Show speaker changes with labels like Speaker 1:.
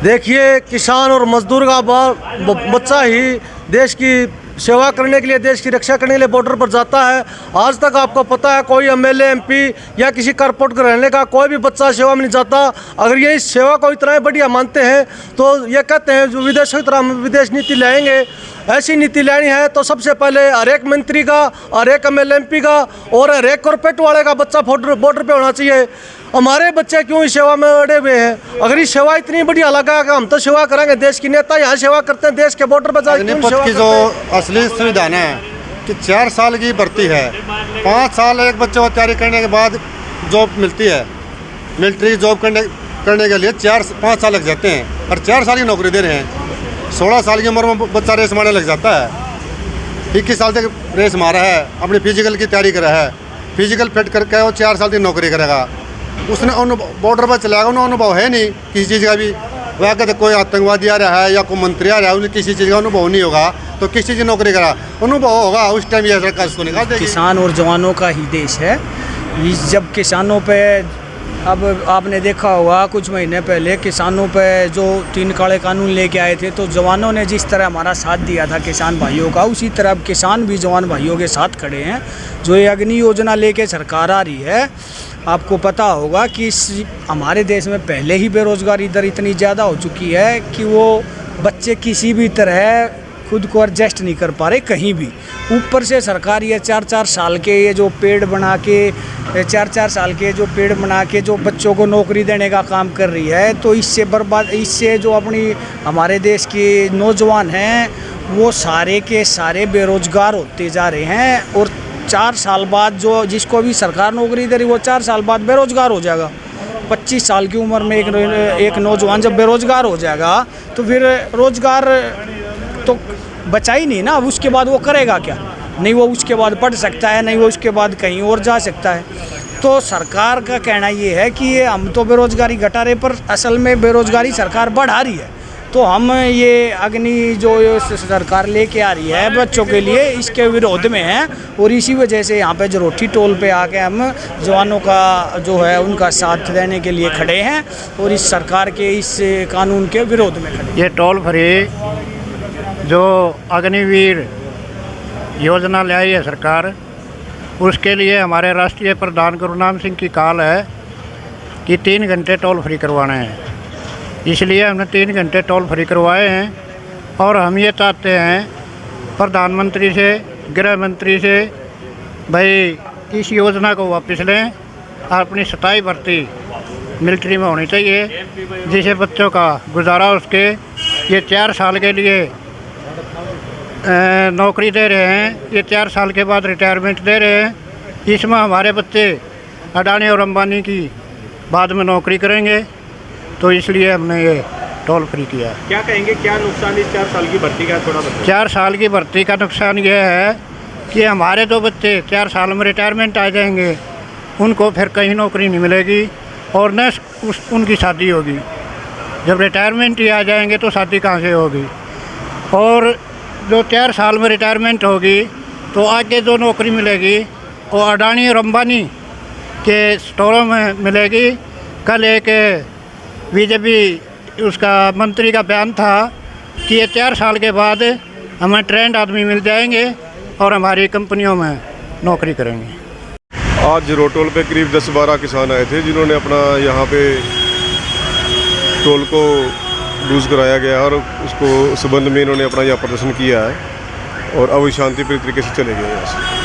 Speaker 1: देखिए, किसान और मजदूर का बच्चा ही देश की सेवा करने के लिए, देश की रक्षा करने के लिए बॉर्डर पर जाता है। आज तक आपको पता है कोई एमएलए, एमपी या किसी कारपोरेट के रहने का कोई भी बच्चा सेवा में नहीं जाता। अगर ये इस सेवा को इतना बढ़िया मानते हैं तो ये कहते हैं जो विदेशों की तरह हम विदेश नीति लाएंगे। ऐसी नीति लानी है तो सबसे पहले हर एक मंत्री का, हर एक एमएलए, एमपी का और हर एक कॉर्पोरेट वाले का बच्चा बॉर्डर पे होना चाहिए। हमारे बच्चे क्यों इस सेवा में अड़े हुए हैं? अगर ये सेवा इतनी बढ़िया लगा कि हम तो सेवा करेंगे, देश की नेता यहाँ सेवा करते हैं, देश के बॉर्डर पर
Speaker 2: अग्निपथ की जो असली संविधान है कि 4 साल की भर्ती है, 5 साल एक बच्चे को तैयारी करने के बाद जॉब मिलती है। मिलिट्री जॉब करने के लिए 4-5 साल लग जाते हैं और 4 साल की नौकरी दे रहे हैं। 16 साल की उम्र में बच्चा रेस मारने लग जाता है। 21 साल तक रेस मारा है, अपनी फिजिकल की तैयारी करा है, फिजिकल फिट करके वो 4 साल की नौकरी करेगा। उसने बॉर्डर पर चला गया, उन्हें अनुभव है नहीं किसी चीज़ का भी। वह कहते कोई आतंकवादी आ रहा है या कोई मंत्री आ रहा है, उन्हें किसी चीज़ का अनुभव नहीं होगा तो किस चीज़ की नौकरी करा, अनुभव होगा उस टाइम ये सरकार उसको निकाल देगी।
Speaker 3: किसान और जवानों का ही देश है। जब किसानों पे, अब आपने देखा होगा कुछ महीने पहले किसानों पे जो 3 काले कानून लेके आए थे, तो जवानों ने जिस तरह हमारा साथ दिया था किसान भाइयों का, उसी तरह अब किसान भी जवान भाइयों के साथ खड़े हैं। जो ये अग्नि योजना लेके सरकार आ रही है, आपको पता होगा कि हमारे देश में पहले ही बेरोज़गारी दर इतनी ज़्यादा हो चुकी है कि वो बच्चे किसी भी तरह खुद को एडजस्ट नहीं कर पा रहे कहीं भी। ऊपर से सरकार ये 4-4 साल के ये जो पेड़ बना के 4-4 साल के जो पेड़ बना के जो बच्चों को नौकरी देने का काम कर रही है, तो इससे जो अपनी हमारे देश के नौजवान हैं वो सारे के सारे बेरोज़गार होते जा रहे हैं। और 4 साल बाद जो जिसको भी सरकार नौकरी दे रही वो 4 साल बाद बेरोज़गार हो जाएगा। 25 साल की उम्र में एक नौजवान जब बेरोज़गार हो जाएगा तो फिर रोज़गार तो बचा ही नहीं ना। अब उसके बाद वो करेगा क्या? नहीं वो उसके बाद पढ़ सकता है, नहीं वो उसके बाद कहीं और जा सकता है। तो सरकार का कहना ये है कि ये हम तो बेरोज़गारी घटा रहे, पर असल में बेरोज़गारी सरकार बढ़ा रही है। तो हम ये अग्नि जो सरकार लेके आ रही है बच्चों के लिए, इसके विरोध में हैं और इसी वजह से यहाँ पे जरोठी टोल पे आके हम जवानों का जो है उनका साथ देने के लिए खड़े हैं और इस सरकार के इस कानून के विरोध में खड़े।
Speaker 4: ये टोल फ्री जो अग्निवीर योजना ले आई है सरकार, उसके लिए हमारे राष्ट्रीय प्रधान गुरुनाम सिंह की कॉल है कि 3 घंटे टोल फ्री करवाना है। इसलिए हमने 3 घंटे टोल फ्री करवाए हैं और हम ये चाहते हैं प्रधानमंत्री से, गृह मंत्री से, भाई इस योजना को वापस लें और अपनी स्थायी भर्ती मिलिट्री में होनी चाहिए, जिसे बच्चों का गुजारा उसके। ये 4 साल के लिए नौकरी दे रहे हैं, ये 4 साल के बाद रिटायरमेंट दे रहे हैं। इसमें हमारे बच्चे अडानी और अंबानी की बाद में नौकरी करेंगे, तो इसलिए हमने ये टोल फ्री किया।
Speaker 5: क्या कहेंगे, क्या नुकसान इस 4 साल की भर्ती का? थोड़ा बताइए।
Speaker 4: 4 साल की भर्ती का नुकसान ये है कि हमारे 2 बच्चे 4 साल में रिटायरमेंट आ जाएंगे, उनको फिर कहीं नौकरी नहीं मिलेगी और न उनकी शादी होगी। जब रिटायरमेंट ही आ जाएंगे तो शादी कहाँ से होगी? और जो 4 साल में रिटायरमेंट होगी तो आगे जो नौकरी मिलेगी वो अडानी और अंबानी के स्टोरों में मिलेगी। कल एक बीजेपी उसका मंत्री का बयान था कि ये 4 साल के बाद हमें ट्रेंड आदमी मिल जाएंगे और हमारी कंपनियों में नौकरी करेंगे।
Speaker 6: आज रोटोल पे करीब 10-12 किसान आए थे जिन्होंने अपना यहाँ पे टोल को लूज़ कराया गया और उसको संबंध में इन्होंने अपना यहाँ प्रदर्शन किया है और अब शांतिप्रिय तरीके से चले गए यहाँ से।